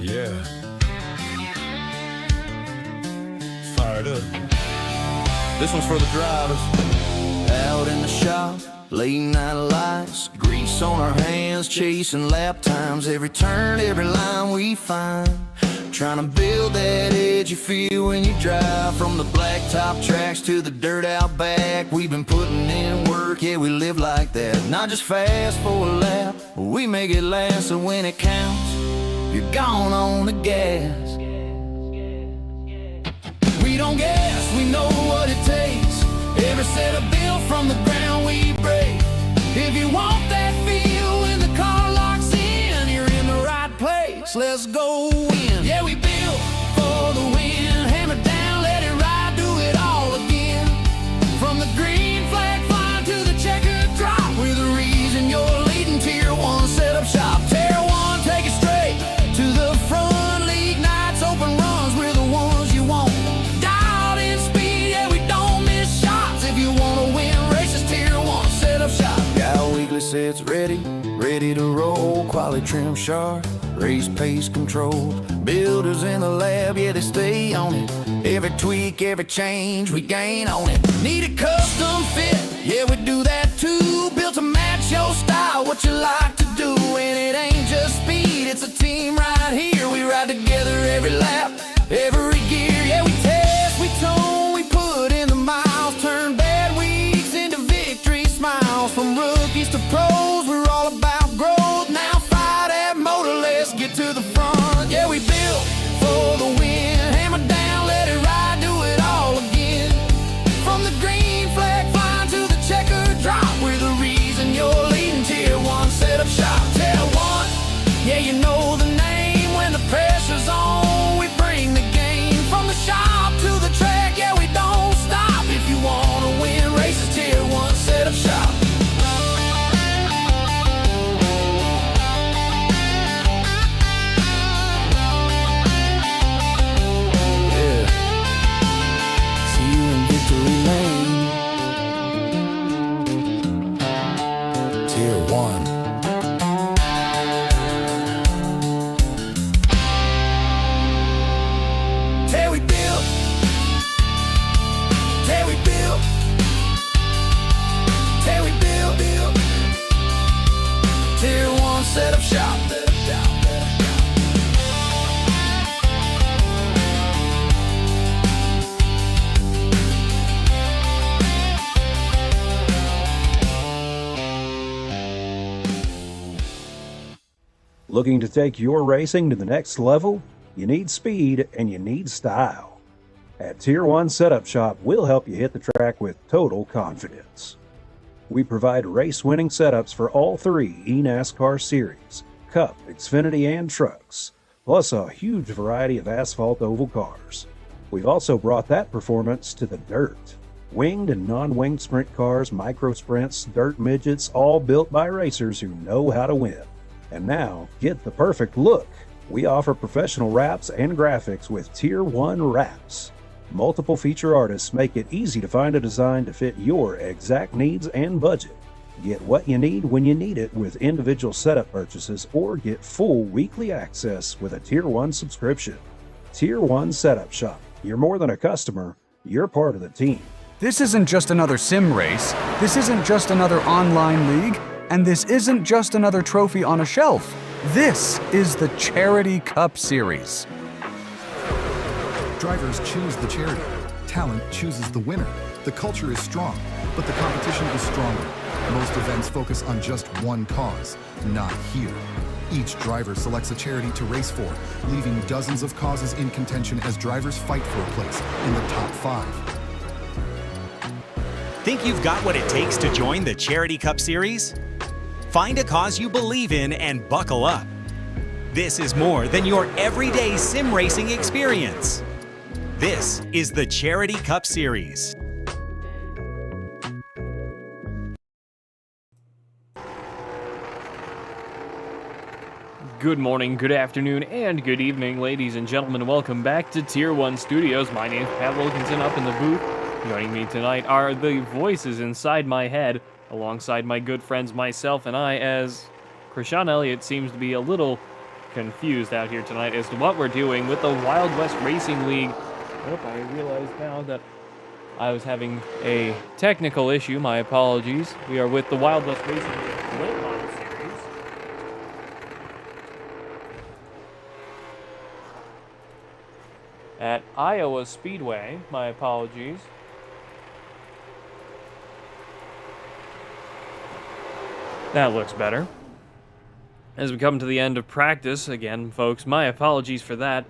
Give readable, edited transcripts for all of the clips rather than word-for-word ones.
Yeah. Fired up. This one's for the drivers. Out in the shop, late night lights, grease on our hands, chasing lap times. Every turn, every line we find, trying to build that edge you feel when you drive. From the blacktop tracks to the dirt out back, we've been putting in work, yeah, we live like that. Not just fast for a lap, we make it last. So when it counts, you're gone on the gas. We don't guess, we know what it takes. Every set of built from the ground we break. If you want that feel when the car locks in, you're in the right place. Let's go in. Yeah, we built for the win. Hammer down, let it ride, do it all again. From the green flag flying to the checkered drop, we're the reason you're leading Tier 1 setup shop. Tier 1, take it straight to the front. League nights, open runs, we're the ones you want. Dialed in speed, yeah, we don't miss shots. If you wanna win races, Tier 1 setup shop. Got weekly sets ready to roll. Quality trim sharp, race pace controlled. Builders in the lab, yeah, they stay on it. Every tweak, every change, we gain on it. Need a custom fit, yeah, we do that too. Built to match your style, what you like to do. And it ain't just speed, it's a team right here. We ride together every lap, every gear. Yeah, we test, we tone, we put in the miles. Turn bad weeks into victory smiles. From rookies to pros, we're all about growth. Now fire that motor, let's get to the front. Yeah, we built for the win. Hammer down, let it ride, do it all again. From the green flag flying to the checkered drop, we're the reason you're leading Tier 1 setup shop. Tier 1, yeah, you know the name. When the pressure's on, we bring the game. From the shop to the track, yeah, we don't stop. If you wanna win races, Tier 1 setup shop. Tier 1. Till we build, till we build, till we build. Tier 1 setup shop. Looking to take your racing to the next level? You need speed and you need style. At Tier 1 Setup Shop, we'll help you hit the track with total confidence. We provide race-winning setups for all three eNASCAR series, Cup, Xfinity, and trucks, plus a huge variety of asphalt oval cars. We've also brought that performance to the dirt. Winged and non-winged sprint cars, micro sprints, dirt midgets, all built by racers who know how to win. And now, get the perfect look. We offer professional wraps and graphics with Tier 1 wraps. Multiple feature artists make it easy to find a design to fit your exact needs and budget. Get what you need when you need it with individual setup purchases, or get full weekly access with a Tier 1 subscription. Tier 1 Setup Shop. You're more than a customer, you're part of the team. This isn't just another sim race, this isn't just another online league, and this isn't just another trophy on a shelf. This is the Charity Cup Series. Drivers choose the charity. Talent chooses the winner. The culture is strong, but the competition is stronger. Most events focus on just one cause, not here. Each driver selects a charity to race for, leaving dozens of causes in contention as drivers fight for a place in the top 5. Think you've got what it takes to join the Charity Cup Series? Find a cause you believe in and buckle up. This is more than your everyday sim racing experience. This is the Charity Cup Series. Good morning, good afternoon, and good evening, ladies and gentlemen. Welcome back to Tier 1 Studios. My name is Pat Wilkinson. Up in the booth, joining me tonight are the voices inside my head, alongside my good friends, myself and I, as Krishan Elliott seems to be a little confused out here tonight as to what we're doing with the Wild West Racing League. Oh, I realize now that I was having a technical issue. My apologies. We are with the Wild West Racing League Late Model Series. At Iowa Speedway. My apologies. That looks better. As we come to the end of practice, again, folks, my apologies for that.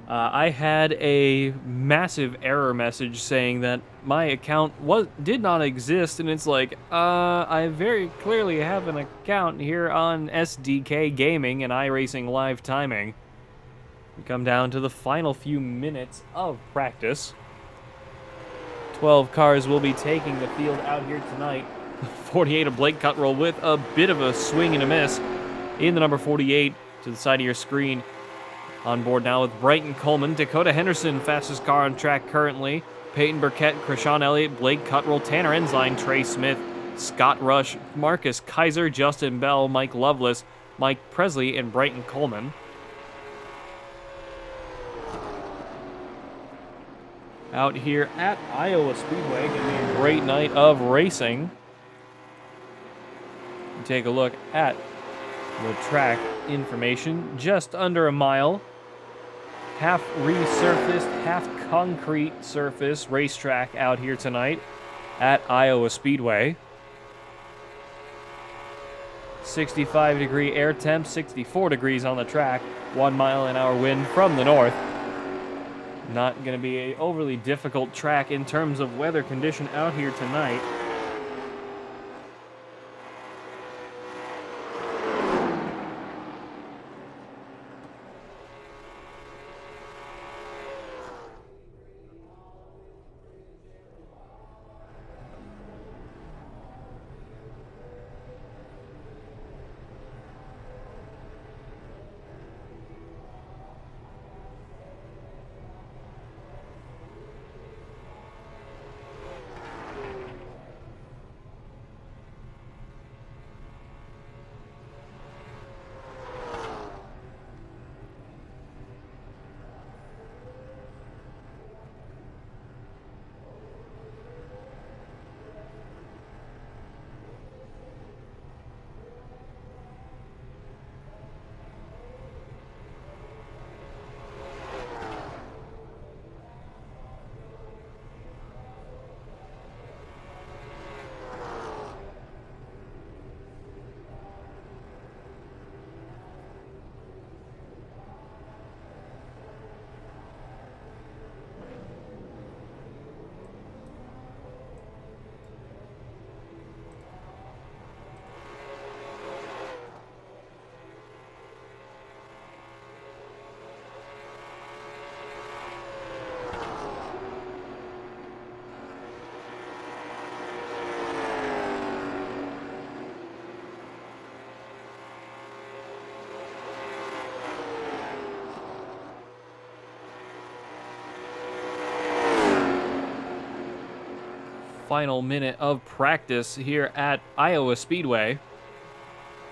I had a massive error message saying that my account did not exist, and it's like, I very clearly have an account here on SDK Gaming and iRacing Live Timing. We come down to the final few minutes of practice. 12 cars will be taking the field out here tonight. 48 of Blake Cuttrell with a bit of a swing and a miss in the number 48 to the side of your screen. On board now with Brighton Coleman, Dakota Henderson, fastest car on track currently. Peyton Burkett, Krishan Elliott, Blake Cuttrell, Tanner Ensign, Trey Smith, Scott Rush, Marcus Kaiser, Justin Bell, Mike Lovelace, Mike Presley, and Brighton Coleman. Out here at Iowa Speedway, going to be a great night of racing. Take a look at the track information. Just under a mile. Half resurfaced, half concrete surface racetrack out here tonight at Iowa Speedway. 65-degree air temp, 64 degrees on the track. 1 mile-an-hour wind from the north. Not going to be an overly difficult track in terms of weather condition out here tonight. Final minute of practice here at Iowa Speedway.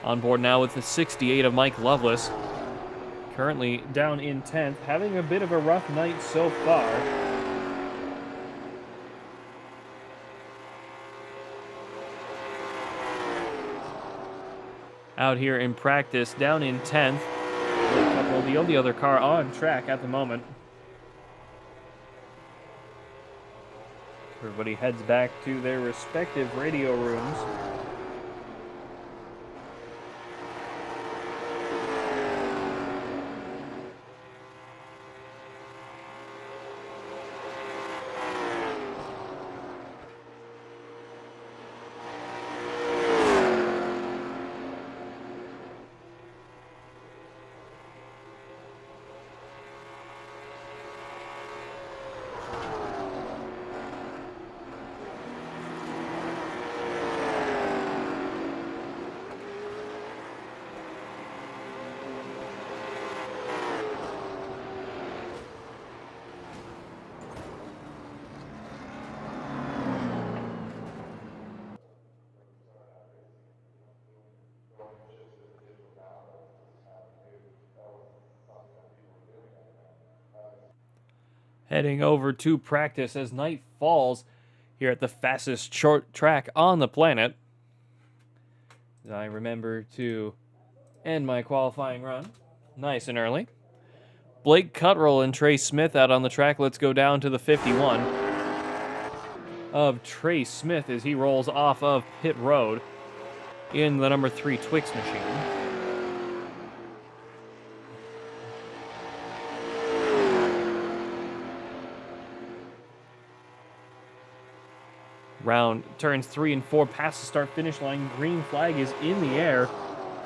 On board now with the 68 of Mike Lovelace. Currently down in 10th, having a bit of a rough night so far. Out here in practice, down in 10th. The only other car on track at the moment. Everybody heads back to their respective radio rooms. heading over to practice as night falls here at the fastest short track on the planet. I remember to end my qualifying run nice and early. Blake Cuttrell and Trey Smith out on the track. Let's go down to the 51 of Trey Smith as he rolls off of pit road in the number 3 Twix machine. Round turns 3 and 4 past the start finish line. Green flag is in the air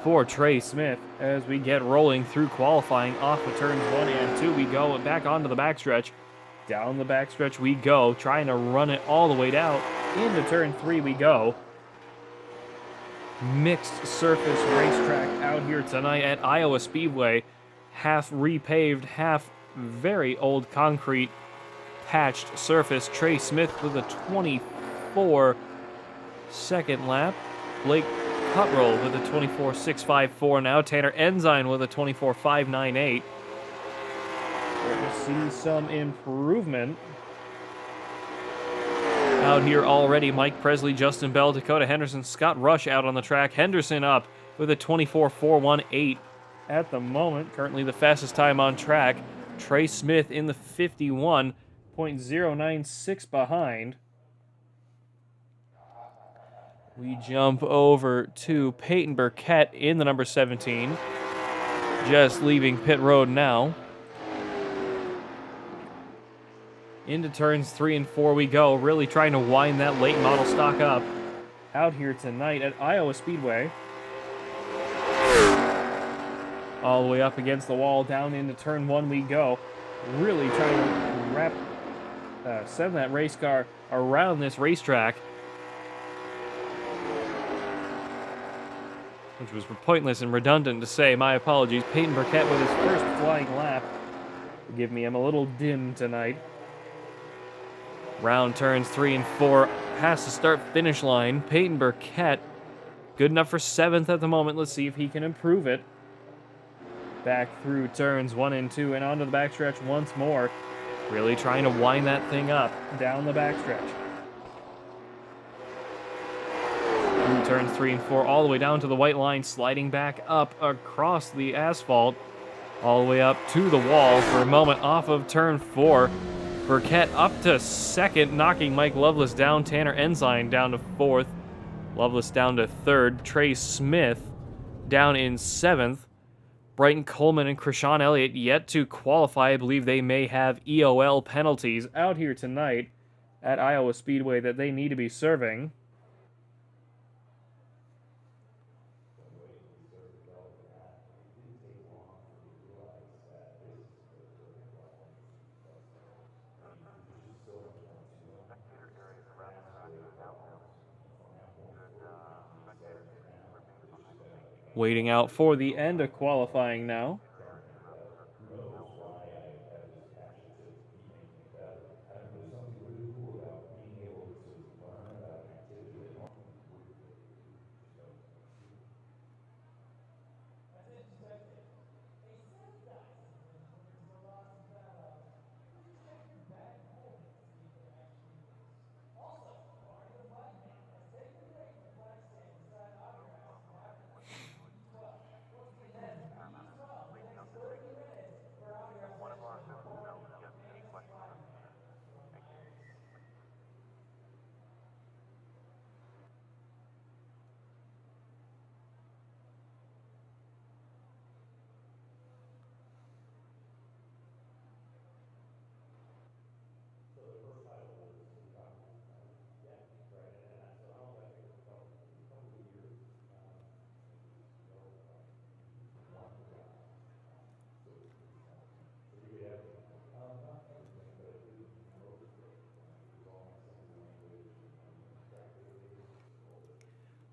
for Trey Smith as we get rolling through qualifying off of turns 1 and 2. We go back onto the backstretch. Down the backstretch we go, trying to run it all the way down. Into turn 3 we go. Mixed surface racetrack out here tonight at Iowa Speedway. Half repaved, half very old concrete patched surface. Trey Smith with a 24 second lap. Blake Cuttrell with a 24.654 now. Tanner Ensign with a 24.598. We'll see some improvement out here already. Mike Presley, Justin Bell, Dakota Henderson, Scott Rush out on the track. Henderson up with a 24.418 at the moment. Currently the fastest time on track. Trey Smith in the 51.096 behind. We jump over to Peyton Burkett in the number 17. Just leaving pit road now. Into turns 3 and 4 we go, really trying to wind that late model stock up out here tonight at Iowa Speedway. All the way up against the wall, down into turn 1 we go. Really trying to send that race car around this racetrack, which was pointless and redundant to say. My apologies. Peyton Burkett with his first flying lap. Forgive me, I'm a little dim tonight. Round turns 3 and 4 past the start finish line. Peyton Burkett good enough for 7th at the moment. Let's see if he can improve it. Back through turns 1 and 2 and onto the backstretch once more. Really trying to wind that thing up down the backstretch. Through turns 3 and 4 all the way down to the white line, sliding back up across the asphalt all the way up to the wall for a moment off of turn 4. Burkett up to 2nd, knocking Mike Lovelace down. Tanner Ensign down to 4th. Lovelace down to 3rd. Trey Smith down in 7th. Brighton Coleman and Krishan Elliott yet to qualify. I believe they may have EOL penalties out here tonight at Iowa Speedway that they need to be serving. Waiting out for the end of qualifying now.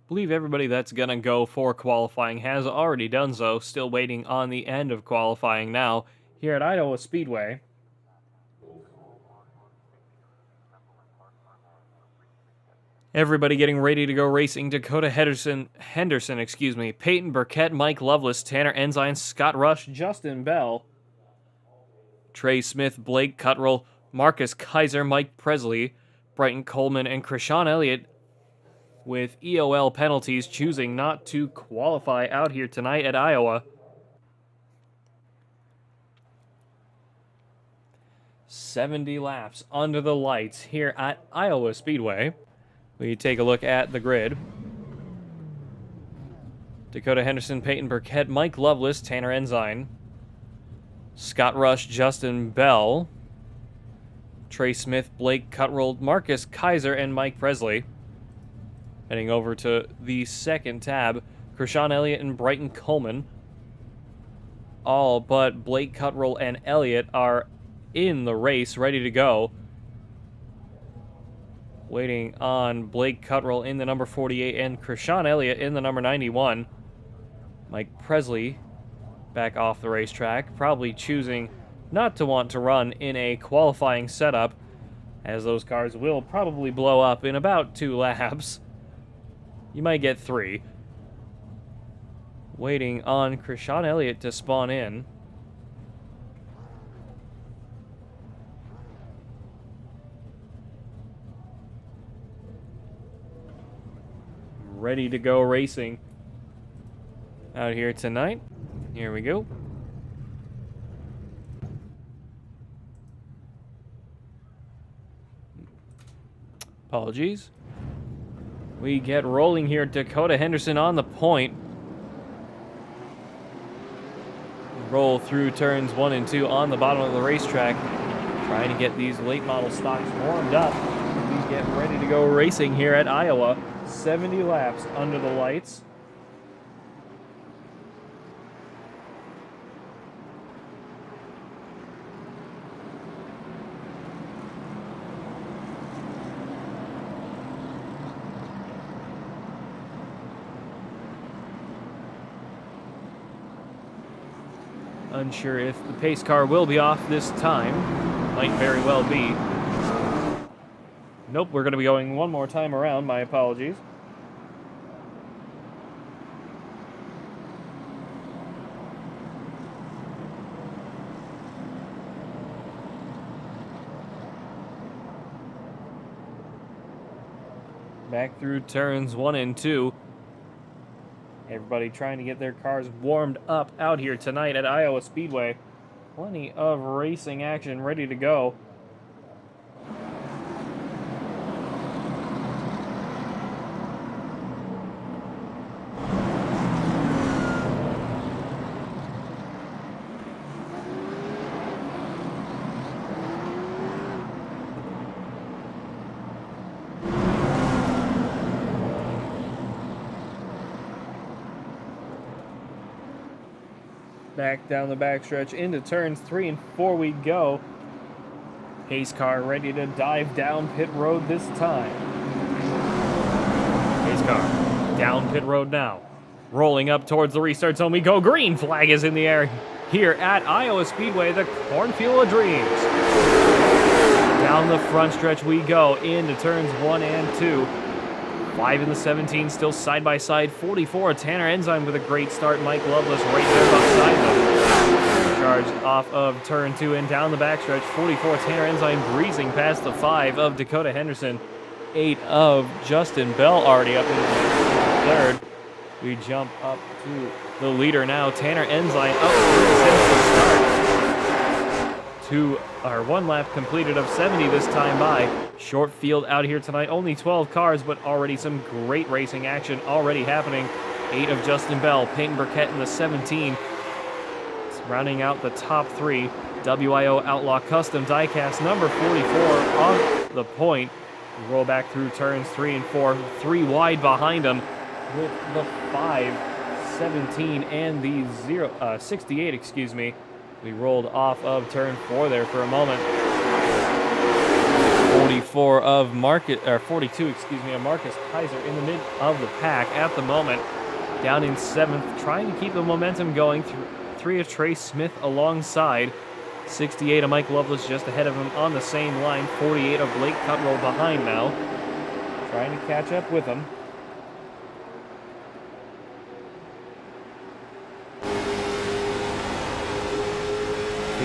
Believe everybody that's going to go for qualifying has already done so. Still waiting on the end of qualifying now here at Iowa Speedway. Everybody getting ready to go racing. Dakota Henderson, Peyton Burkett, Mike Lovelace, Tanner Ensign, Scott Rush, Justin Bell, Trey Smith, Blake Cuttrell, Marcus Kaiser, Mike Presley, Brighton Coleman, and Krishan Elliott with EOL penalties choosing not to qualify out here tonight at Iowa. 70 laps under the lights here at Iowa Speedway. We take a look at the grid. Dakota Henderson, Peyton Burkett, Mike Loveless, Tanner Ensign, Scott Rush, Justin Bell, Trey Smith, Blake Cutroll, Marcus Kaiser, and Mike Presley. Heading over to the second tab, Krishan Elliott and Brighton Coleman. All but Blake Cutroll and Elliott are in the race, ready to go. Waiting on Blake Cutroll in the number 48 and Krishan Elliott in the number 91. Mike Presley back off the racetrack, probably choosing not to want to run in a qualifying setup, as those cars will probably blow up in about 2 laps. You might get 3. Waiting on Krishan Elliott to spawn in. Ready to go racing out here tonight. Here we go. Apologies. We get rolling here. Dakota Henderson on the point. Roll through turns 1 and 2 on the bottom of the racetrack. Trying to get these late model stocks warmed up. We get ready to go racing here at Iowa. 70 laps under the lights. Unsure if the pace car will be off this time. Might very well be. Nope, we're going to be going one more time around. My apologies. Back through turns 1 and 2. Everybody trying to get their cars warmed up out here tonight at Iowa Speedway. Plenty of racing action ready to go. Back down the backstretch into turns 3 and 4 we go. Pace car ready to dive down pit road this time. Pace car down pit road now. Rolling up towards the restart zone we go. Green flag is in the air here at Iowa Speedway, the Cornfield of Dreams. Down the front stretch we go into turns 1 and 2. 5 in the 17, still side by side. 44, Tanner Ensign with a great start. Mike Loveless right there beside them. Charged off of turn 2 and down the backstretch. 44, Tanner Ensign breezing past the 5 of Dakota Henderson. 8 of Justin Bell already up in the third. We jump up to the leader now. Tanner Ensign up since the start. 1 lap completed of 70 this time by. Short field out here tonight, only 12 cars, but already some great racing action already happening. 8 of Justin Bell, Peyton Burkett in the 17. Rounding out the top 3, WIO Outlaw Custom Diecast number 44 on the point. We roll back through turns 3 and 4, 3 wide behind them with the 5, 17, and the 68, excuse me. We rolled off of turn 4 there for a moment. 44 of 42, excuse me, of Marcus Kaiser in the mid of the pack at the moment. Down in 7th, trying to keep the momentum going. 3 of Trey Smith alongside. 68 of Mike Loveless just ahead of him on the same line. 48 of Blake Cutroll behind now. Trying to catch up with him.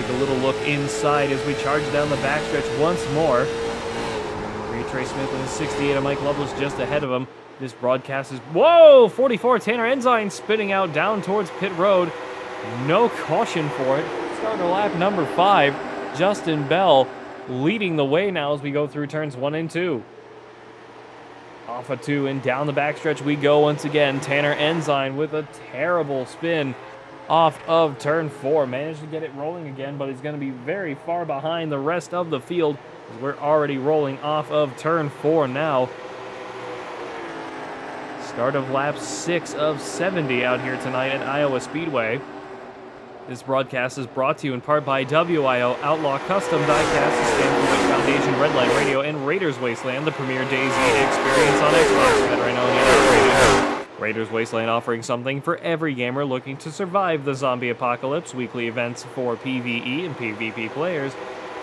take a little look inside as we charge down the backstretch once more. Trey Smith with a 68 and Mike Loveless just ahead of him. This broadcast is, whoa, 44, Tanner Ensign spinning out down towards pit road. No caution for it. Starting to lap number 5, Justin Bell leading the way now as we go through turns 1 and 2. Off of 2 and down the backstretch we go once again. Tanner Ensign with a terrible spin off of turn 4. Managed to get it rolling again, but he's going to be very far behind the rest of the field. We're already rolling off of turn 4 now. Start of lap 6 of 70 out here tonight at Iowa Speedway. This broadcast is brought to you in part by WIO, Outlaw Custom Diecast, the Stanford Foundation, Red Light Radio, and Raiders Wasteland, the premier DayZ experience on Xbox, veteran-owned and operated. Raiders Wasteland offering something for every gamer looking to survive the zombie apocalypse. Weekly events for PvE and PvP players,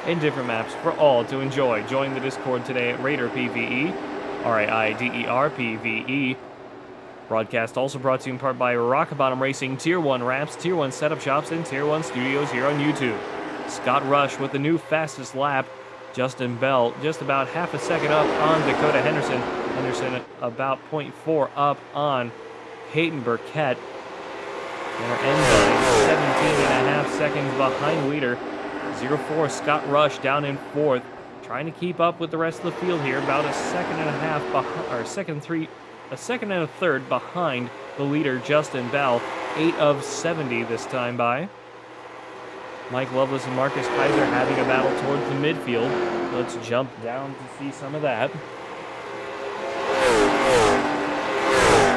and different maps for all to enjoy. Join the Discord today at Raider PvE, RAIDER PvE. Broadcast also brought to you in part by Rock Bottom Racing, Tier 1 Wraps, Tier 1 Setup Shops, and Tier 1 Studios here on YouTube. Scott Rush with the new fastest lap. Justin Bell just about half a second up on Dakota Henderson. Henderson about 0.4 up on Peyton Burkett. Tanner Ensign 17.5 seconds behind leader. 0-4 Scott Rush down in 4th, trying to keep up with the rest of the field here. About a second and a half behind, a second and a third behind the leader Justin Bell. 8 of 70 this time by. Mike Loveless and Marcus Kaiser having a battle towards the midfield. Let's jump down to see some of that.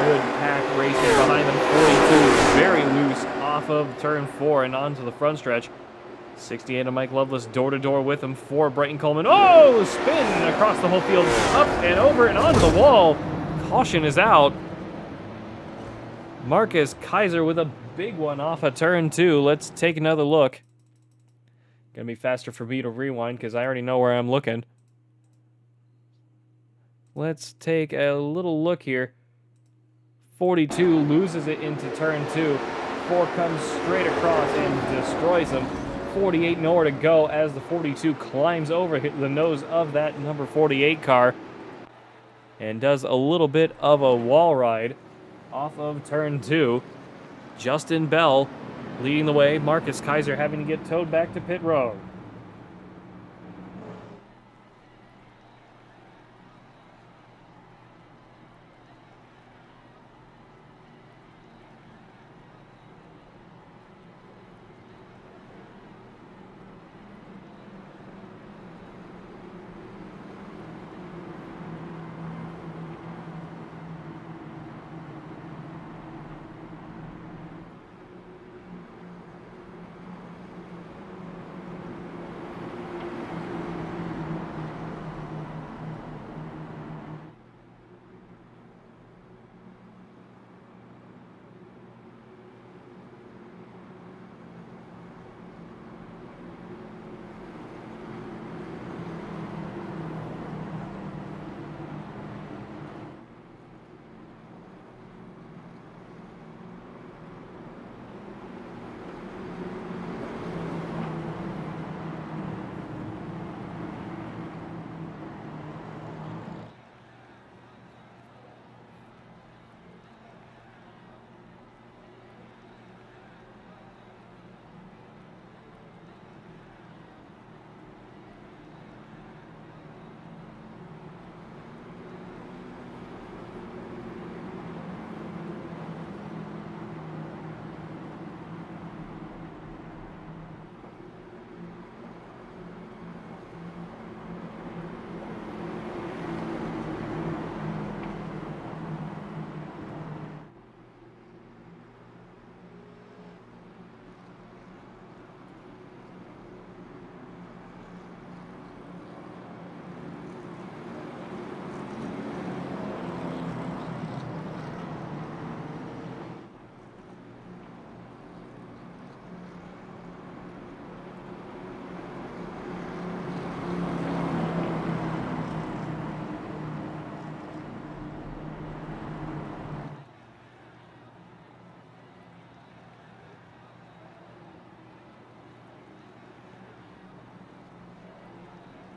Good pack racing behind them. 42 very loose off of turn 4 and onto the front stretch. 68 of Mike Loveless door-to-door with him for Brighton Coleman. Oh, spin across the whole field, up and over and onto the wall. Caution is out. Marcus Kaiser with a big one off of turn 2. Let's take another look. Gonna be faster for me to rewind because I already know where I'm looking. Let's take a little look here. 42 loses it into turn 2. 4 comes straight across and destroys him. 48 nowhere to go as the 42 climbs over the nose of that number 48 car and does a little bit of a wall ride off of turn 2. Justin Bell leading the way. Marcus Kaiser having to get towed back to pit road.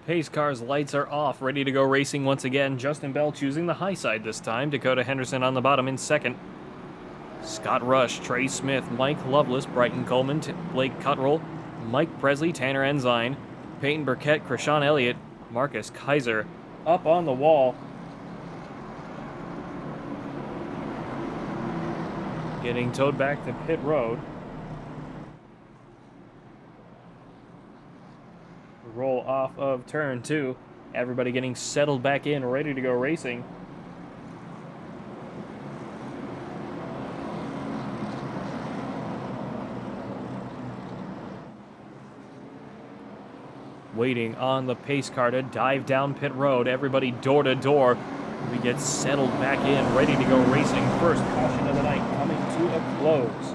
Pace car's lights are off, ready to go racing once again. Justin Bell choosing the high side this time. Dakota Henderson on the bottom in second. Scott Rush, Trey Smith, Mike Lovelace, Brighton Coleman, Blake Cuttrell, Mike Presley, Tanner Ensign, Peyton Burkett, Krishan Elliott, Marcus Kaiser up on the wall. Getting towed back to pit road. Roll off of turn 2. Everybody getting settled back in, ready to go racing. Waiting on the pace car to dive down pit road. Everybody door to door. We get settled back in, ready to go racing. First caution of the night coming to a close.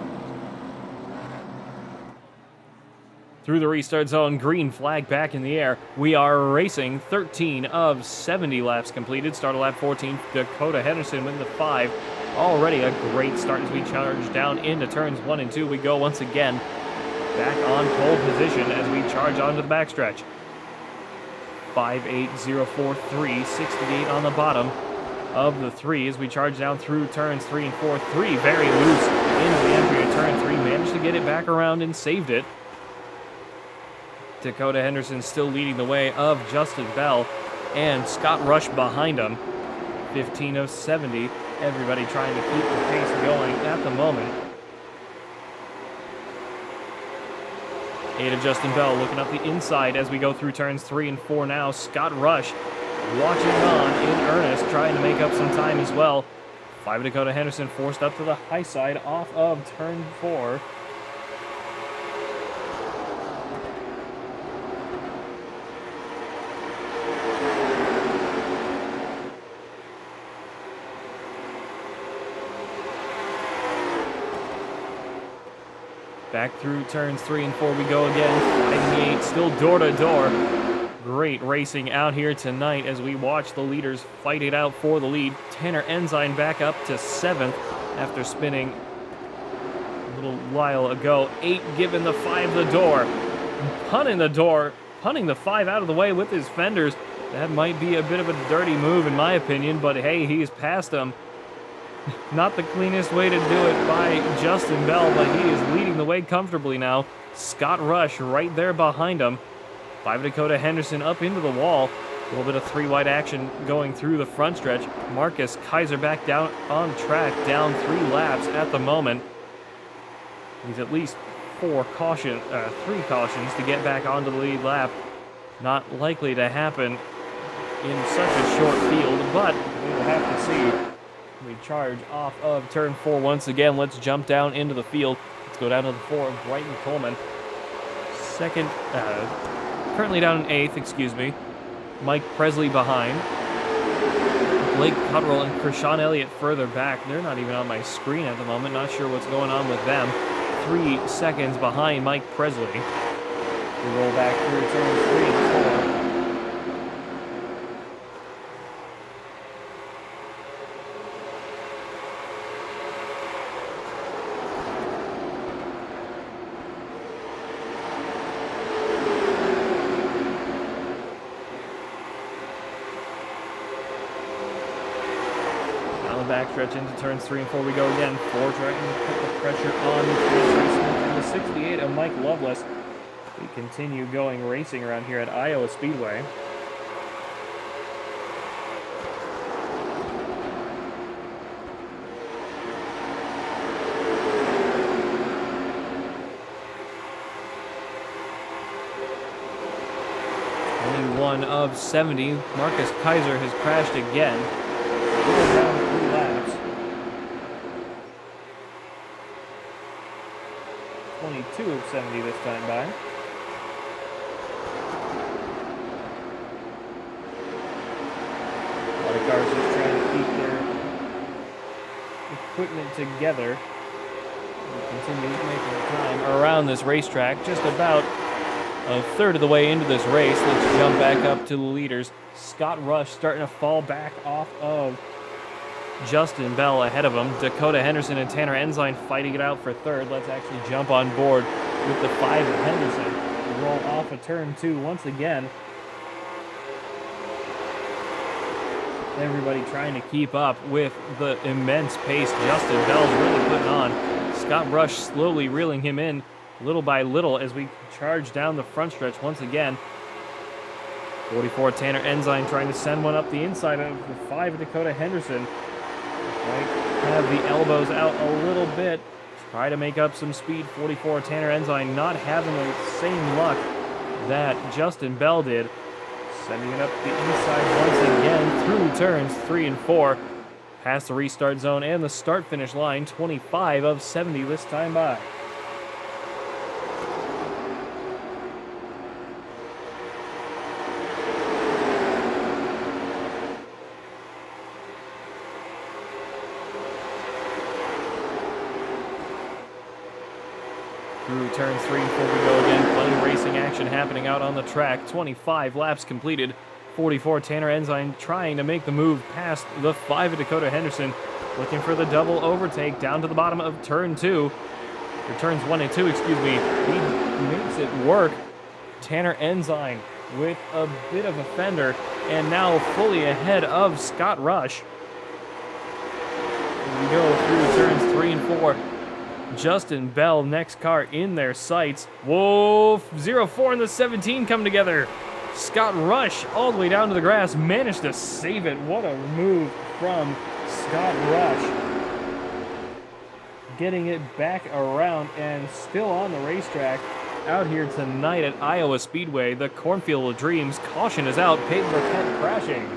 Through the restart zone, green flag back in the air. We are racing 13 of 70 laps completed. Start of lap 14, Dakota Henderson with the 5. Already a great start as we charge down into turns 1 and 2. We go once again back on pole position as we charge onto the backstretch. 5.8043, 68 on the bottom of the 3 as we charge down through turns 3 and 4. 3 very loose into the entry of turn 3. Managed to get it back around and saved it. Dakota Henderson still leading the way of Justin Bell and Scott Rush behind him. 15 of 70. Everybody trying to keep the pace going at the moment. 8 of Justin Bell looking up the inside as we go through turns 3 and 4 now. Scott Rush watching on in earnest, trying to make up some time as well. 5 of Dakota Henderson forced up to the high side off of turn 4. Back through turns 3 and 4 we go again. 5 and 8, still door to door. Great racing out here tonight as we watch the leaders fight it out for the lead. Tanner Ensign back up to 7th after spinning a little while ago. 8 giving the 5 the door. Punting the 5 out of the way with his fenders. That might be a bit of a dirty move in my opinion, but hey, he's past him. Not the cleanest way to do it by Justin Bell, but he is leading the way comfortably now. Scott Rush right there behind him. 5 Dakota Henderson up into the wall. A little bit of 3 wide action going through the front stretch. Marcus Kaiser back down on track, down 3 laps at the moment. He's at least 3 cautions to get back onto the lead lap. Not likely to happen in such a short field, but we will have to see. We charge off of turn 4 once again. Let's jump down into the field. Let's go down to the 4 of Brighton Coleman. Second, currently down in 8th, excuse me. Mike Presley behind. Blake Cuttrell and Krishan Elliott further back. They're not even on my screen at the moment. Not sure what's going on with them. 3 seconds behind Mike Presley. We roll back through turns 3 and 4. Backstretch into turns 3 and 4 we go again. 4 trying to put the pressure on the 68 of Mike Lovelace. We continue going racing around here at Iowa Speedway. Only 1 of 70. Marcus Kaiser has crashed again. Down 3 laps. 22 of 70 this time by. A lot of cars just trying to keep their equipment together. We continue making time around this racetrack. Just about a third of the way into this race. Let's jump back up to the leaders. Scott Rush starting to fall back off of Justin Bell ahead of him. Dakota Henderson and Tanner Ensign fighting it out for 3rd. Let's actually jump on board with the 5 of Henderson. We roll off of turn 2 once again. Everybody trying to keep up with the immense pace Justin Bell's really putting on. Scott Rush slowly reeling him in little by little as we charge down the front stretch once again. 44 Tanner Ensign trying to send one up the inside of the 5 Dakota Henderson. Might have the elbows out a little bit. Try to make up some speed. 44 Tanner Ensign not having the same luck that Justin Bell did. Sending it up the inside once again through turns 3 and 4. Past the restart zone and the start-finish line. 25 of 70 this time by. Through turns 3 and 4 we go again. Plenty of racing action happening out on the track. 25 laps completed. 44 Tanner Ensign trying to make the move past the 5 of Dakota Henderson. Looking for the double overtake down to the bottom of turn 2. Or turns 1 and 2, excuse me. He makes it work. Tanner Ensign with a bit of a fender and now fully ahead of Scott Rush. We go through turns 3 and 4. Justin Bell, next car in their sights. Whoa, 0-4 and the 17 come together. Scott Rush all the way down to the grass, managed to save it. What a move from Scott Rush. Getting it back around and still on the racetrack out here tonight at Iowa Speedway. The Cornfield of Dreams. Caution is out. Peyton Burkett crashing.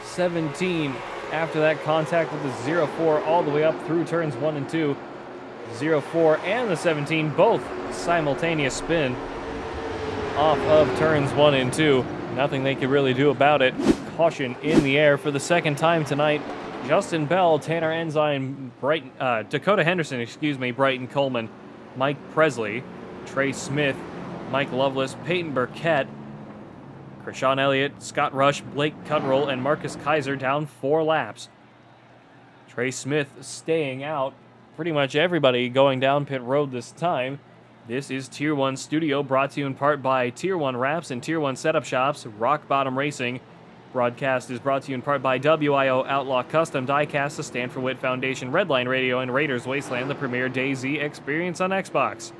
'17 after that contact with the 0-4 all the way up through turns 1 and 2. 0-4 and the 17 both simultaneous spin off of turns 1 and 2. Nothing they could really do about it. Caution in the air for the second time tonight. Justin Bell, Tanner Ensign, Dakota Henderson, Brighton Coleman, Mike Presley, Trey Smith, Mike Lovelace, Peyton Burkett, Krishan Elliott, Scott Rush, Blake Cutterell, and Marcus Kaiser down 4 laps. Trey Smith staying out. Pretty much everybody going down pit road this time. This is Tier 1 Studio, brought to you in part by Tier 1 Wraps and Tier 1 Setup Shops, Rock Bottom Racing. Broadcast is brought to you in part by WIO Outlaw Custom Diecast, the Stanford Witt Foundation, Redline Radio, and Raiders Wasteland, the premier DayZ experience on Xbox.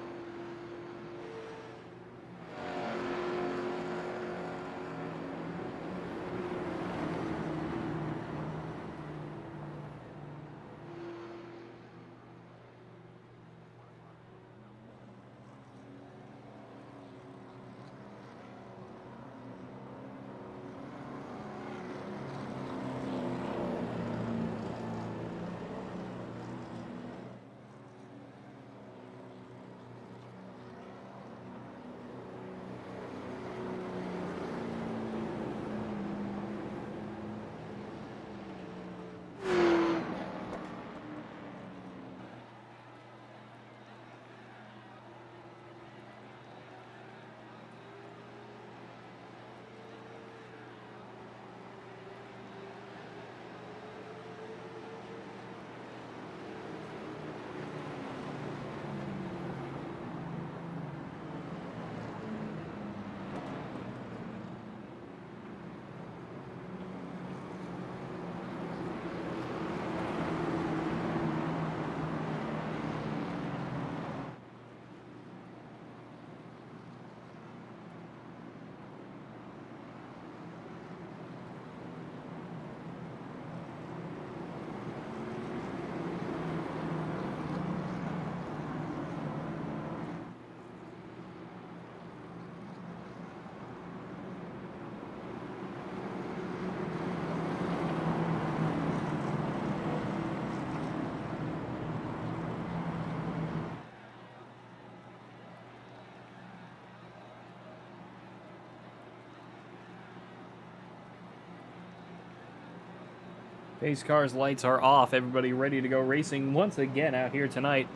Pace cars lights are off. Everybody ready to go racing once again out here tonight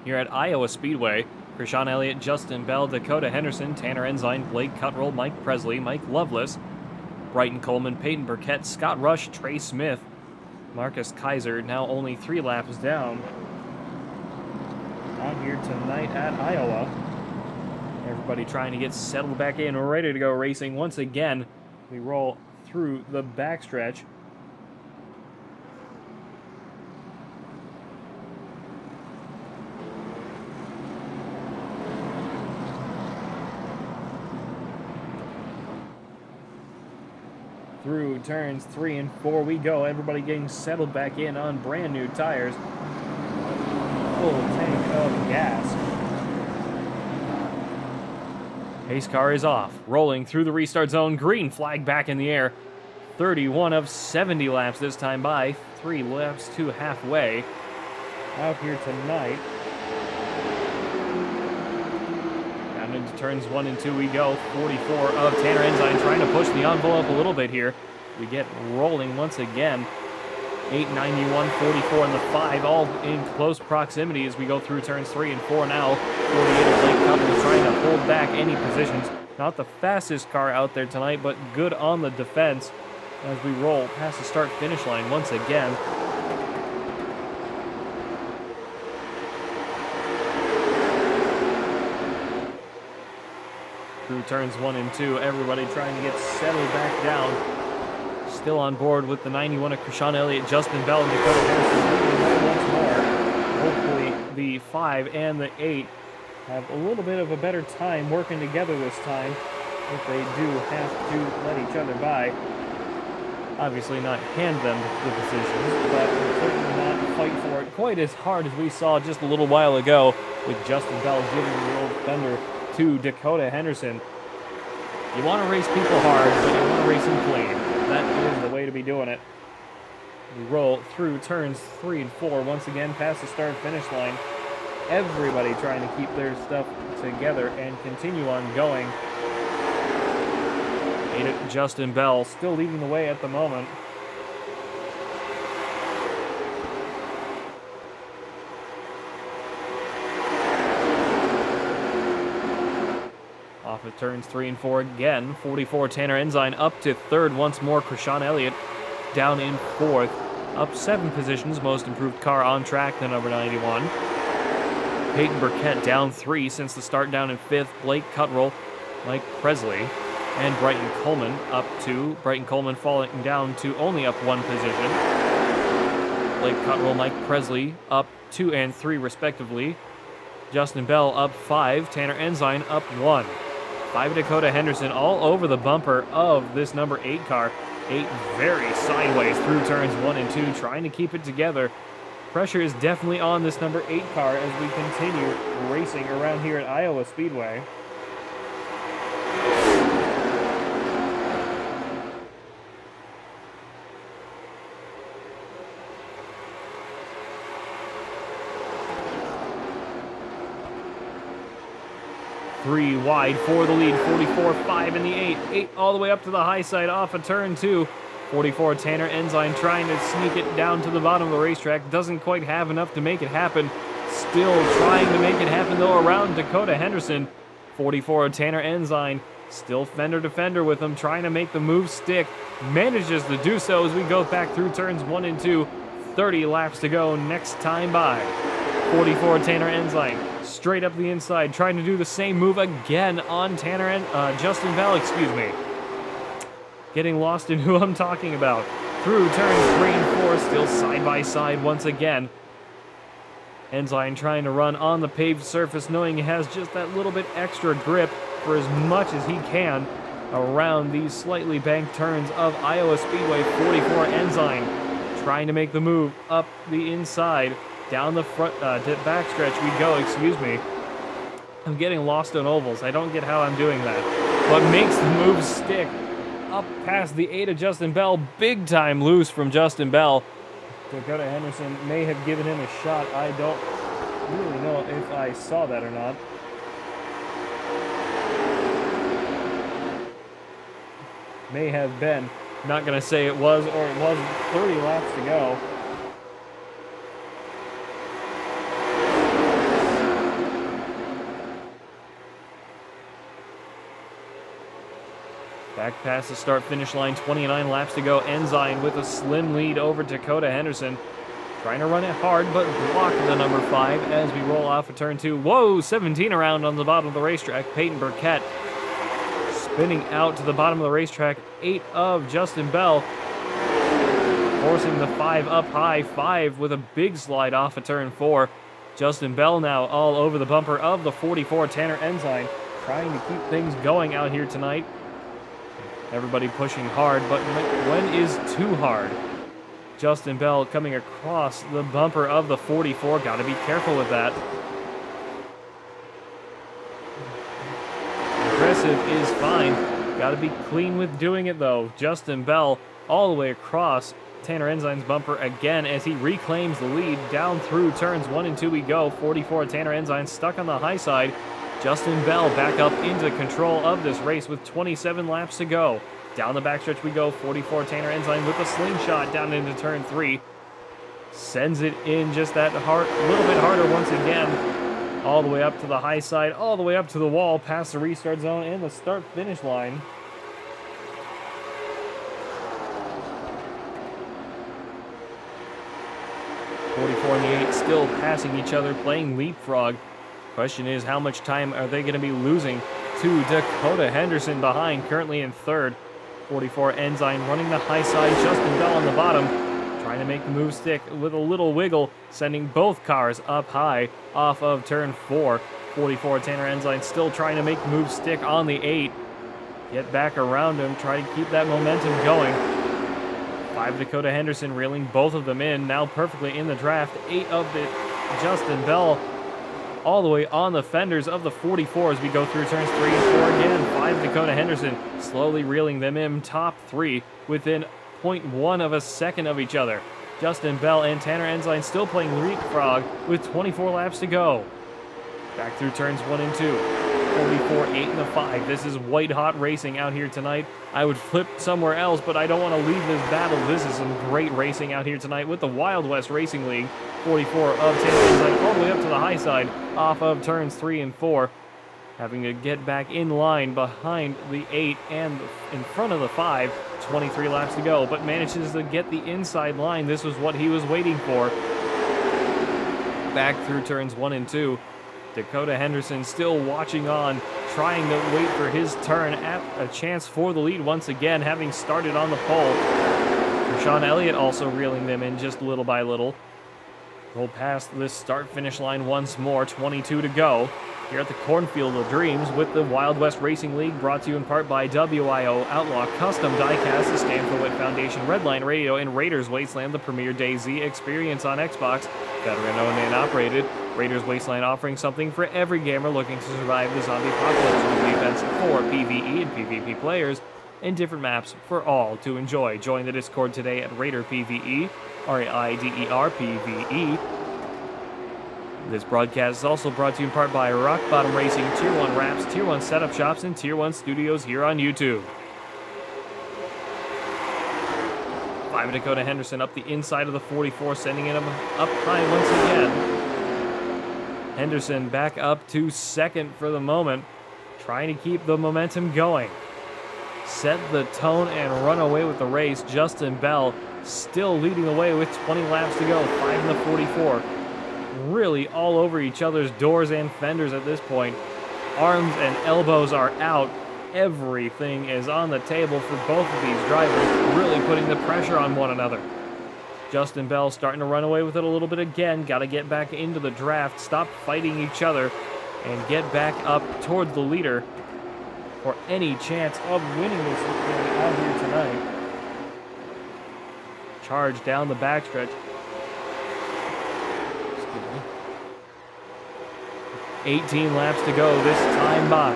here at Iowa Speedway. Krishan Elliott, Justin Bell, Dakota Henderson, Tanner Ensign, Blake Cutterell, Mike Presley, Mike Lovelace, Brighton Coleman, Peyton Burkett, Scott Rush, Trey Smith, Marcus Kaiser, now only 3 laps down out here tonight at Iowa. Everybody trying to get settled back in, ready to go racing once again. We roll through the backstretch. Through turns 3 and 4 we go. Everybody getting settled back in on brand new tires. Full tank of gas. Pace car is off. Rolling through the restart zone. Green flag back in the air. 31 of 70 laps this time by. 3 laps to halfway. Out here tonight. Down into turns 1 and 2 we go. 44 of Tanner Ensign trying to push the envelope a little bit here. We get rolling once again. 891, 44, and the 5 all in close proximity as we go through turns 3 and 4 now. 48 of Blake Cutler trying to hold back any positions. Not the fastest car out there tonight, but good on the defense as we roll past the start-finish line once again. Through turns 1 and 2, everybody trying to get settled back down. Still on board with the 91 of Krishan Elliott, Justin Bell, and Dakota Harrison once more. Hopefully the 5 and the 8 have a little bit of a better time working together this time if they do have to let each other by. Obviously not hand them the positions, but certainly not fight for it quite as hard as we saw just a little while ago with Justin Bell giving the old fender to Dakota Henderson. You want to race people hard, but you want to race them clean. That is the way to be doing it. We roll through turns 3 and 4 once again past the start-finish line. Everybody trying to keep their stuff together and continue on going. Justin Bell still leading the way at the moment. Off of turns 3 and 4 again. 44 Tanner Ensign up to 3rd once more. Krishan Elliott down in 4th. Up 7 positions. Most improved car on track, the number 91. Peyton Burkett down 3 since the start, down in 5th. Blake Cuttrell, Mike Presley, and Brighton Coleman up 2. Brighton Coleman falling down to only up 1 position. Blake Cuttrell, Mike Presley up 2 and 3 respectively. Justin Bell up 5. Tanner Ensign up 1. 5 Dakota Henderson all over the bumper of this number 8 car. 8 very sideways through turns 1 and 2, trying to keep it together. Pressure is definitely on this number 8 car as we continue racing around here at Iowa Speedway. Three wide for the lead, 44, 5 in the 8. 8 all the way up to the high side off of turn 2. 44 Tanner Ensign trying to sneak it down to the bottom of the racetrack. Doesn't quite have enough to make it happen. Still trying to make it happen though around Dakota Henderson. 44 Tanner Ensign still fender to fender with him, trying to make the move stick. Manages to do so as we go back through turns 1 and 2. 30 laps to go next time by. 44 Tanner Ensign straight up the inside, trying to do the same move again on Justin Bell, excuse me. Getting lost in who I'm talking about. Through turns 3 and 4, still side by side once again. Ensign trying to run on the paved surface, knowing he has just that little bit extra grip for as much as he can around these slightly banked turns of Iowa Speedway. 44 Ensign trying to make the move up the inside. Down the front, backstretch we go, excuse me. I'm getting lost on ovals. I don't get how I'm doing that. But makes the move stick up past the 8 of Justin Bell. Big time loose from Justin Bell. Dakota Henderson may have given him a shot. I don't really know if I saw that or not. May have been. Not going to say it was or it wasn't. 30 laps to go. Back past the start-finish line, 29 laps to go. Ensign with a slim lead over Dakota Henderson. trying to run it hard, but block the number 5 as we roll off of turn 2. Whoa, 17 around on the bottom of the racetrack. Peyton Burkett spinning out to the bottom of the racetrack. 8 of Justin Bell, forcing the 5 up high. 5 with a big slide off of turn 4. Justin Bell now all over the bumper of the 44 Tanner Ensign, trying to keep things going out here tonight. Everybody pushing hard, but when is too hard? Justin Bell coming across the bumper of the 44. Got to be careful with that. Aggressive is fine. Got to be clean with doing it, though. Justin Bell all the way across Tanner Ensign's bumper again as he reclaims the lead. Down through turns 1 and 2 we go. 44 Tanner Ensign stuck on the high side. Justin Bell back up into control of this race with 27 laps to go. Down the backstretch we go. 44 Tanner Ensign with a slingshot down into turn 3. Sends it in just that hard, a little bit harder once again. All the way up to the high side, all the way up to the wall, past the restart zone and the start-finish line. And the 8 still passing each other, playing leapfrog. Question is, how much time are they going to be losing to Dakota Henderson behind, currently in 3rd. 44 Ensign running the high side, Justin Bell on the bottom, trying to make the move stick with a little wiggle, sending both cars up high off of turn 4. 44 Tanner Ensign still trying to make the move stick on the 8. Get back around him, try to keep that momentum going. 5 Dakota Henderson reeling both of them in, now perfectly in the draft. 8 of the Justin Bell all the way on the fenders of the 44 as we go through turns 3 and 4 again. 5 Dakota Henderson slowly reeling them in, top 3 within 0.1 of a second of each other. Justin Bell and Tanner Ensign still playing leapfrog with 24 laps to go. Back through turns 1 and 2. 44, 8, and the 5. This is white-hot racing out here tonight. I would flip somewhere else, but I don't want to leave this battle. This is some great racing out here tonight with the Wild West Racing League. 44 of Tanner Ensign all the way up to the high side off of turns 3 and 4. Having to get back in line behind the 8 and in front of the 5. 23 laps to go, but manages to get the inside line. This was what he was waiting for. Back through turns 1 and 2. Dakota Henderson still watching on, trying to wait for his turn at a chance for the lead once again, having started on the pole. Sean Elliott also reeling them in just little by little. Roll past this start-finish line once more, 22 to go. Here at the Cornfield of Dreams with the Wild West Racing League, brought to you in part by WIO Outlaw Custom Diecast, the Stanford Witt Foundation, Redline Radio, and Raiders Wasteland, the premier DayZ experience on Xbox. Veteran-owned and operated. Raiders Wasteland offering something for every gamer looking to survive the zombie apocalypse, with events for PvE and PvP players, and different maps for all to enjoy. Join the Discord today at Raider PvE, RAIDER PvE. This broadcast is also brought to you in part by Rock Bottom Racing, Tier 1 Wraps, Tier 1 Setup Shops, and Tier 1 Studios here on YouTube. 5 Dakota Henderson up the inside of the 44, sending it up high once again. Henderson back up to 2nd for the moment, trying to keep the momentum going. Set the tone and run away with the race. Justin Bell still leading the way with 20 laps to go. 5 in the 44. Really all over each other's doors and fenders at this point. Arms and elbows are out. Everything is on the table for both of these drivers, really putting the pressure on one another. Justin Bell starting to run away with it a little bit again. Got to get back into the draft, stop fighting each other, and get back up towards the leader for any chance of winning this out here tonight. Charge down the backstretch. 18 laps to go this time by.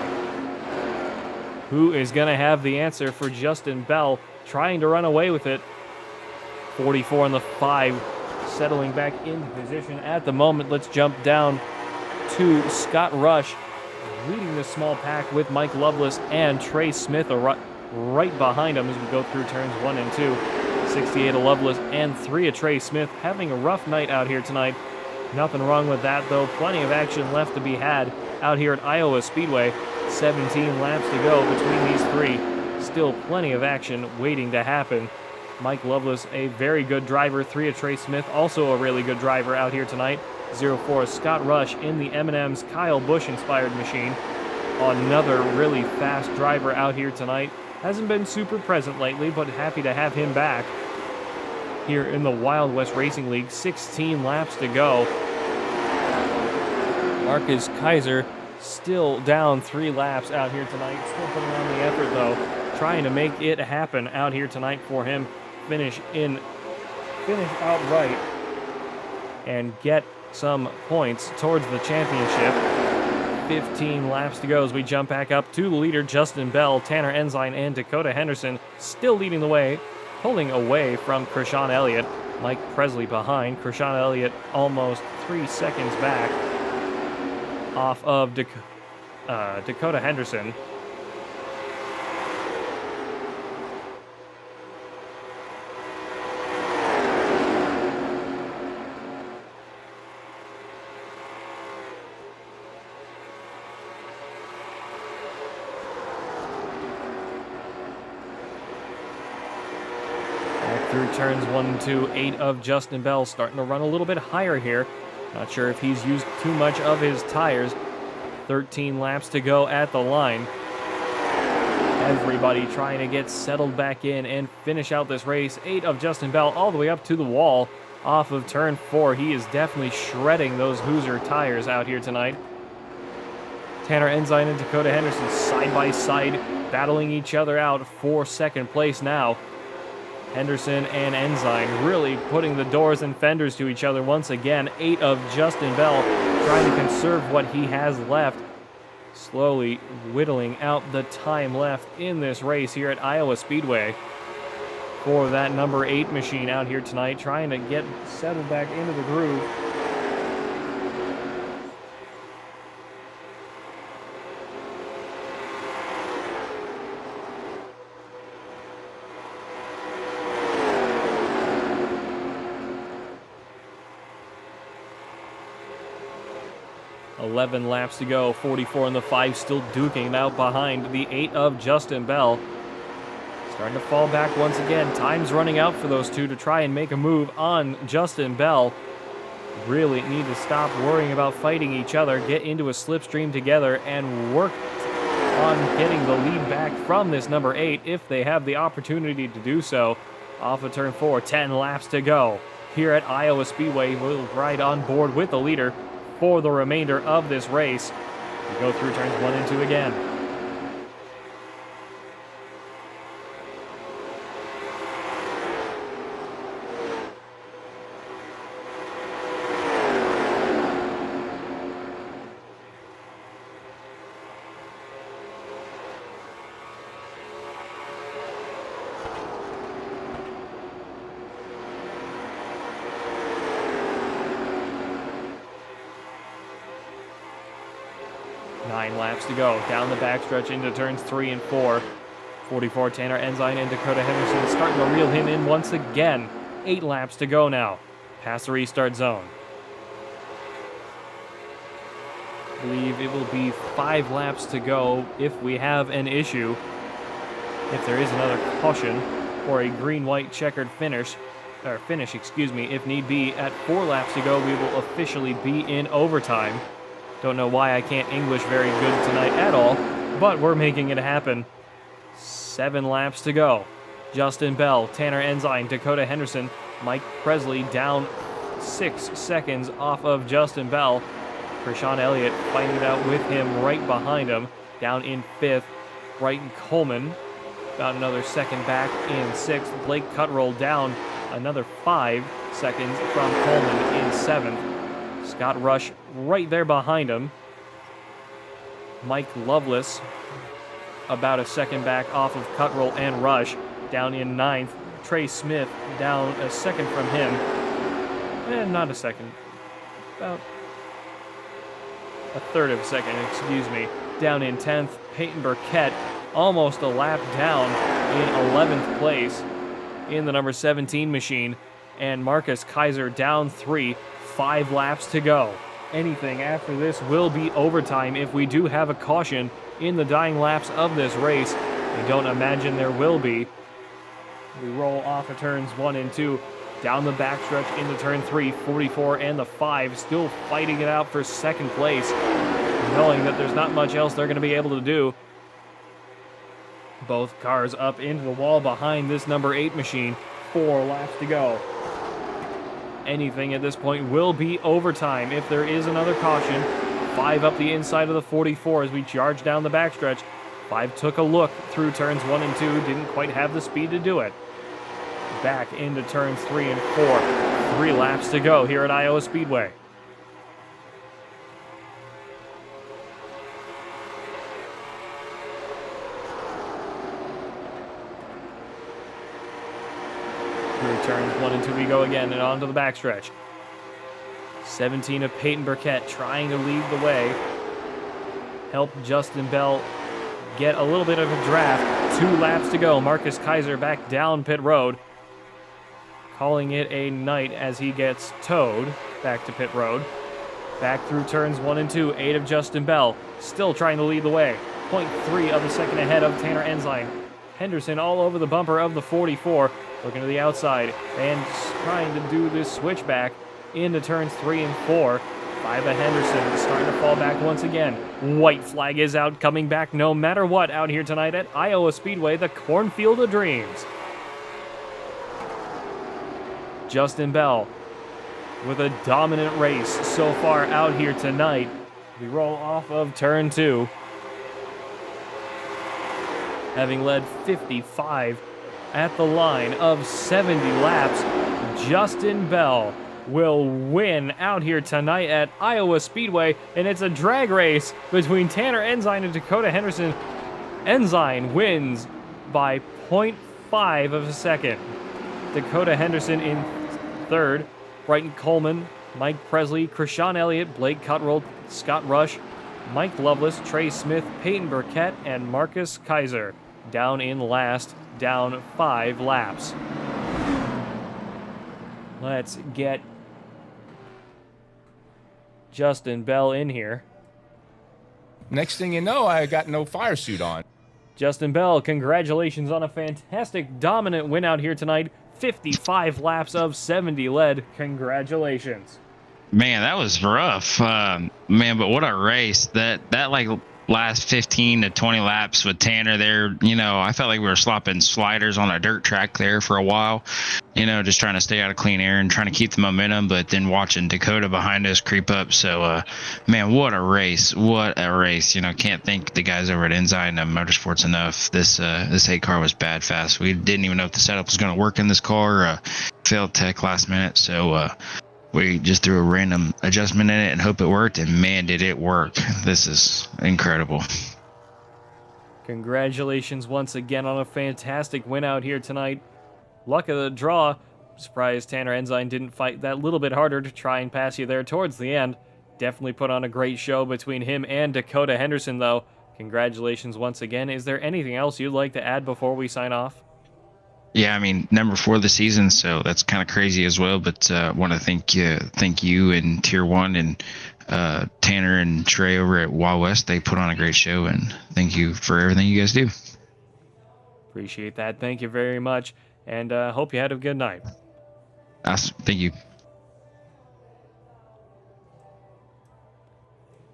Who is going to have the answer for Justin Bell trying to run away with it? 44 on the 5, settling back into position at the moment. Let's jump down to Scott Rush, leading the small pack with Mike Loveless and Trey Smith right behind him as we go through turns 1 and 2. 68 of Loveless and 3 of Trey Smith, having a rough night out here tonight. Nothing wrong with that, though. Plenty of action left to be had out here at Iowa Speedway. 17 laps to go between these three. Still plenty of action waiting to happen. Mike Lovelace, a very good driver. 3 of Trey Smith, also a really good driver out here tonight. 04 Scott Rush in the M&M's Kyle Busch-inspired machine. Another really fast driver out here tonight. Hasn't been super present lately, but happy to have him back here in the Wild West Racing League. 16 laps to go. Marcus Kaiser still down 3 laps out here tonight. Still putting on the effort, though. Trying to make it happen out here tonight for him. Finish outright and get some points towards the championship. 15 laps to go as we jump back up to the leader, Justin Bell, Tanner Ensign, and Dakota Henderson still leading the way, pulling away from Krishan Elliott. Mike Presley behind. Krishan Elliott almost 3 seconds back off of Dakota Henderson. Through turns 1 and 2, 8 of Justin Bell, starting to run a little bit higher here. Not sure if he's used too much of his tires. 13 laps to go at the line. Everybody trying to get settled back in and finish out this race. 8 of Justin Bell all the way up to the wall off of turn 4. He is definitely shredding those Hoosier tires out here tonight. Tanner Ensign and Dakota Henderson side by side, battling each other out for second place now. Henderson and Ensign really putting the doors and fenders to each other once again. 8 of Justin Bell trying to conserve what he has left. Slowly whittling out the time left in this race here at Iowa Speedway. For that number 8 machine out here tonight, trying to get settled back into the groove. .11 laps to go, 44 in the 5, still duking it out behind the 8 of Justin Bell. Starting to fall back once again. Time's running out for those two to try and make a move on Justin Bell. Really need to stop worrying about fighting each other, get into a slipstream together, and work on getting the lead back from this number 8 if they have the opportunity to do so. Off of turn 4, 10 laps to go. Here at Iowa Speedway, we'll ride on board with the leader for the remainder of this race. We go through turns 1 and 2 again. Nine laps to go. Down the backstretch into turns 3 and 4. 44 Tanner Ensign and Dakota Henderson starting to reel him in once again. 8 laps to go now. Past the restart zone. I believe it will be 5 laps to go if we have an issue. If there is another caution or a green-white checkered finish, if need be. At 4 laps to go, we will officially be in overtime. Don't know why I can't English very good tonight at all, but we're making it happen. 7 laps to go. Justin Bell, Tanner Ensign, Dakota Henderson, Mike Presley down 6 seconds off of Justin Bell. Krishan Elliott fighting it out with him right behind him. Down in 5th, Brighton Coleman about another second back in 6th. Blake Cuttrell down another 5 seconds from Coleman in 7th. Scott Rush right there behind him. Mike Lovelace about a second back off of Cuttrell and Rush. Down in 9th. Trey Smith down a second from him. Not a second. About a third of a second, excuse me. Down in 10th. Peyton Burkett almost a lap down in 11th place in the number 17 machine. And Marcus Kaiser down 3. 5 laps to go. Anything after this will be overtime if we do have a caution in the dying laps of this race. I don't imagine there will be. We roll off of turns 1 and 2, down the backstretch into turn 3, 44 and the 5, still fighting it out for second place, knowing that there's not much else they're going to be able to do. Both cars up into the wall behind this number 8 machine. 4 laps to go. Anything at this point will be overtime if there is another caution. 5 up the inside of the 44 as we charge down the backstretch. 5 took a look through turns 1 and 2, didn't quite have the speed to do it. Back into turns 3 and 4. 3 laps to go here at Iowa Speedway. Through turns 1 and 2 we go again and onto the backstretch. 17 of Peyton Burkett trying to lead the way. Help Justin Bell get a little bit of a draft. 2 laps to go. Marcus Kaiser back down pit road. Calling it a night as he gets towed back to pit road. Back through turns 1 and 2. 8 of Justin Bell still trying to lead the way. 0.3 of a second ahead of Tanner Ensign. Henderson all over the bumper of the 44. Looking to the outside and trying to do this switchback into turns 3 and 4. 5 of Henderson starting to fall back once again. White flag is out, coming back no matter what out here tonight at Iowa Speedway, the Cornfield of Dreams. Justin Bell with a dominant race so far out here tonight. We roll off of turn 2. Having led 55 at the line of 70 laps, Justin Bell will win out here tonight at Iowa Speedway, and it's a drag race between Tanner Ensign and Dakota Henderson. Ensign wins by 0.5 of a second. Dakota Henderson in third. Brighton Coleman, Mike Presley, Krishan Elliott, Blake Cuttrell, Scott Rush, Mike Lovelace, Trey Smith, Peyton Burkett, and Marcus Kaiser down in last, down 5 laps. Let's get Justin Bell in here. Next thing you know, I got no fire suit on. Justin Bell, congratulations on a fantastic, dominant win out here tonight. 55 laps of 70 led. Congratulations. Man, that was rough. Man, but what a race. That like last 15 to 20 laps with Tanner there, you know, I felt like we were slopping sliders on a dirt track there for a while, you know, just trying to stay out of clean air and trying to keep the momentum, but then watching Dakota behind us creep up. So, man, what a race. What a race. You know, can't thank the guys over at Ensign and Motorsports enough. This 8 car was bad fast. We didn't even know if the setup was going to work in this car. Failed tech last minute. So, we just threw a random adjustment in it and hope it worked, and man, did it work. This is incredible. Congratulations once again on a fantastic win out here tonight. Luck of the draw. Surprised Tanner Ensign didn't fight that little bit harder to try and pass you there towards the end. Definitely put on a great show between him and Dakota Henderson, though. Congratulations once again. Is there anything else you'd like to add before we sign off? Yeah, I mean, number 4 of the season, so that's kind of crazy as well. But want to thank you and Tier 1 and Tanner and Trey over at Wild West. They put on a great show, and thank you for everything you guys do. Appreciate that. Thank you very much, and hope you had a good night. Awesome. Thank you.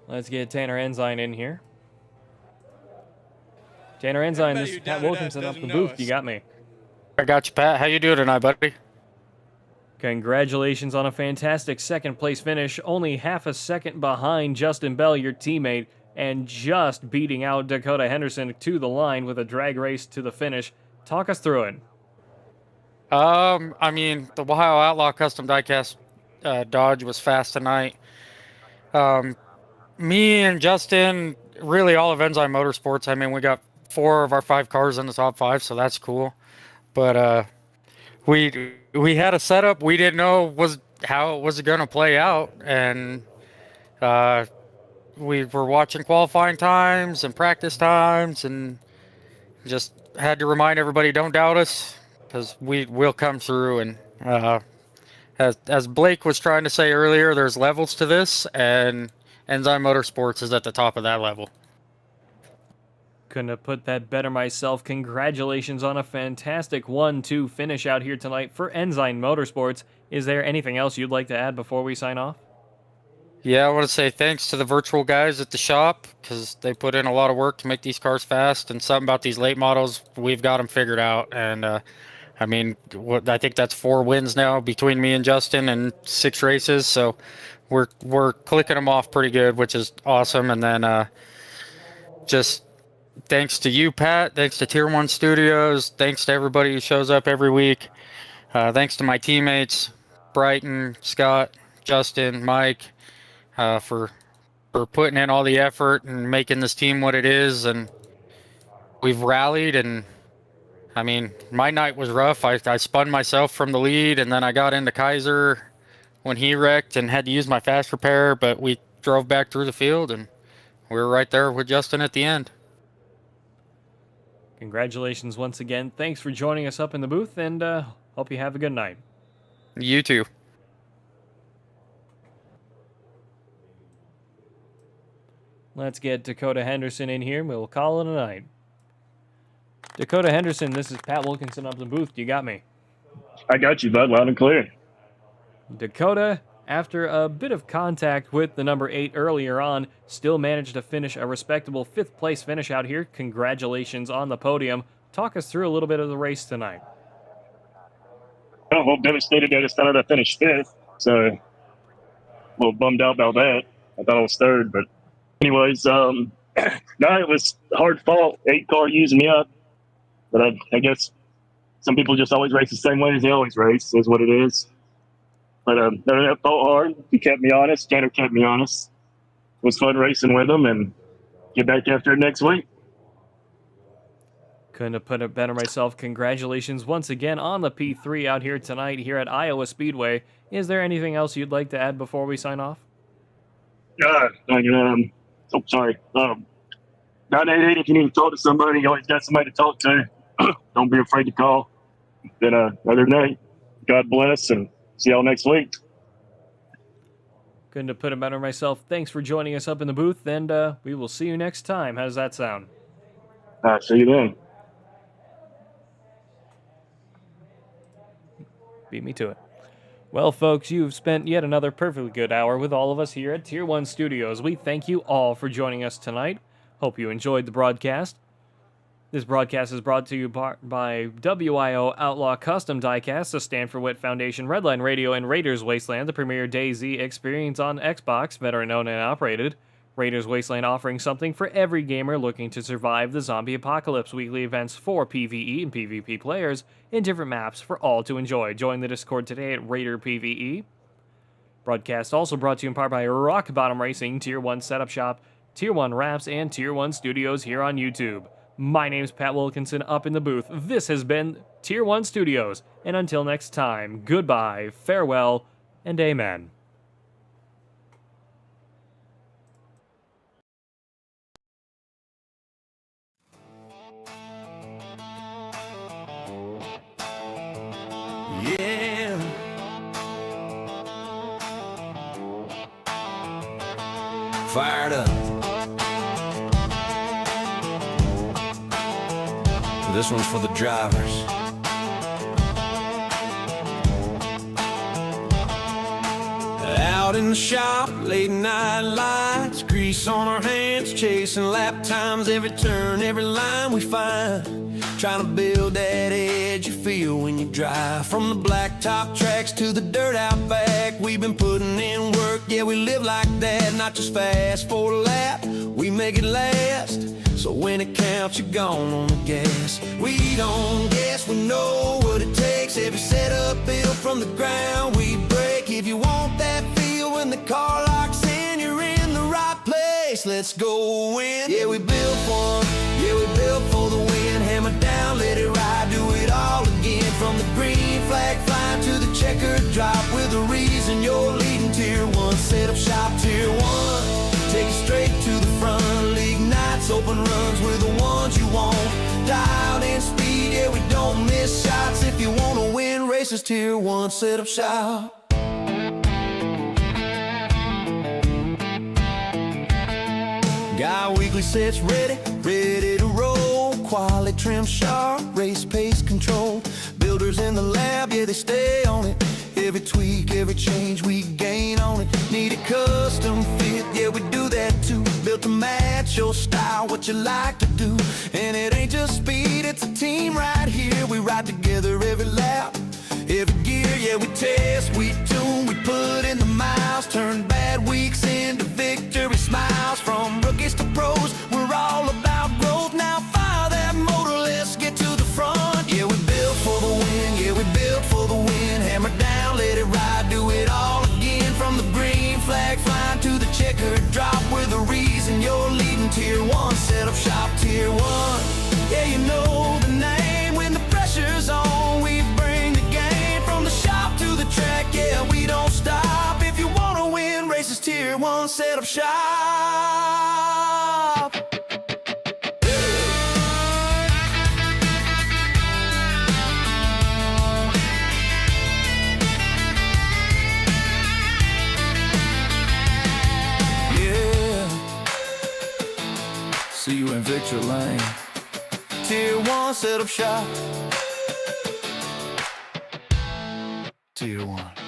Let's get Tanner Ensign in here. Tanner Ensign, this is Pat Wilkinson up the booth. You got me. I got you, Pat. How you doing tonight, buddy? Congratulations on a fantastic second place finish, only half a second behind Justin Bell, your teammate, and just beating out Dakota Henderson to the line with a drag race to the finish. Talk us through it. I mean, the Ohio Outlaw Custom Diecast Dodge was fast tonight. Me and Justin, really all of Ensign Motorsports, I mean, we got 4 of our 5 cars in the top 5, so that's cool. But we had a setup we didn't know how it was going to play out, and we were watching qualifying times and practice times, and just had to remind everybody, don't doubt us, because we will come through. And as Blake was trying to say earlier, there's levels to this, and Ensign Motorsports is at the top of that level. Couldn't have put that better myself. Congratulations on a fantastic 1-2 finish out here tonight for Ensign Motorsports. Is there anything else you'd like to add before we sign off? Yeah, I want to say thanks to the virtual guys at the shop because they put in a lot of work to make these cars fast, and something about these late models, we've got them figured out. And I mean, I think that's 4 wins now between me and Justin and 6 races, so we're clicking them off pretty good, which is awesome. And then just thanks to you, Pat. Thanks to Tier 1 Studios. Thanks to everybody who shows up every week. Thanks to my teammates, Brighton, Scott, Justin, Mike, for putting in all the effort and making this team what it is. And we've rallied, and I mean, my night was rough. I spun myself from the lead, and then I got into Kaiser when he wrecked and had to use my fast repair, but we drove back through the field, and we were right there with Justin at the end. Congratulations once again. Thanks for joining us up in the booth, and hope you have a good night. You too. Let's get Dakota Henderson in here, and we'll call it a night. Dakota Henderson, this is Pat Wilkinson up in the booth. You got me? I got you, bud. Loud and clear. Dakota, after a bit of contact with the number 8 earlier on, still managed to finish a respectable 5th place finish out here. Congratulations on the podium. Talk us through a little bit of the race tonight. Oh, well, devastated I just thought I finished 5th, so a little bummed out about that. I thought I was 3rd, but anyways, no, it was hard fought. 8 car using me up, but I guess some people just always race the same way as they always race, is what it is. But that fought hard. He kept me honest. Tanner kept me honest. It was fun racing with him, and get back after it next week. Couldn't have put it better myself. Congratulations once again on the P3 out here tonight here at Iowa Speedway. Is there anything else you'd like to add before we sign off? Sorry. 988, if you need to talk to somebody, you always got somebody to talk to. Don't be afraid to call. Then other than that, God bless, and see y'all next week. Couldn't have put it better myself. Thanks for joining us up in the booth, and we will see you next time. How does that sound? See you then. Beat me to it. Well, folks, you've spent yet another perfectly good hour with all of us here at Tier 1 Studios. We thank you all for joining us tonight. Hope you enjoyed the broadcast. This broadcast is brought to you by WIO Outlaw Custom Diecast, the Stanford Witt Foundation, Redline Radio, and Raiders Wasteland, the premier DayZ experience on Xbox, veteran owned and operated. Raiders Wasteland offering something for every gamer looking to survive the zombie apocalypse. Weekly events for PvE and PvP players in different maps for all to enjoy. Join the Discord today at Raider PvE. Broadcast also brought to you in part by Rock Bottom Racing, Tier 1 Setup Shop, Tier 1 Wraps, and Tier 1 Studios here on YouTube. My name's Pat Wilkinson up in the booth. This has been Tier 1 Studios, and until next time, goodbye, farewell, and amen. Yeah. Fired up. This one's for the drivers. Out in the shop, late night lights, grease on our hands, chasing lap times, every turn, every line we find. Trying to build that edge you feel when you drive. From the blacktop tracks to the dirt out back, we've been putting in work, yeah, we live like that. Not just fast for a lap, we make it last. So when it counts, you're gone on the gas. We don't guess, we know what it takes. Every setup built from the ground, we break. If you want that feel when the car locks in, you're in the right place. Let's go win. Yeah, we built for 'em. Yeah, we built for the win. Hammer down, let it ride, do it all again. From the green flag flying to the checkered drop, with a reason you're leading Tier 1 Setup Shop. Tier 1, take it straight to the front. League nights, open runs, we're the ones you want. Dialed in speed, yeah, we don't miss shots. If you wanna win races, Tier 1 Setup Shop. Guy Weekly sets ready, ready to roll. Quality trim sharp, race pace control. Builders in the lab, yeah, they stay on it. Every tweak, every change, we gain on it. Need a custom fit, yeah, we do that too. Built to match your style, what you like to do. And it ain't just speed, it's a team right here. We ride together every lap, every gear, yeah, we test, we tune, we put in the miles. Turn bad weeks into victory smiles. From rookies to pros, we're all about growth. Now fire that motor, let's get to the front. Yeah, we built for the win, yeah, we built for the win. Hammer down, let it ride, do it all again. From the green flag flying to the checkered drop, we're the reason you're leading Tier 1 setup shop. Tier 1, yeah, you know the name. When the pressure's on, we bring the game. From the shop to the track, yeah, we don't stop. If you wanna win races, Tier 1 setup shop. See you in Victory Lane. Tier 1 setup shop. Tier 1.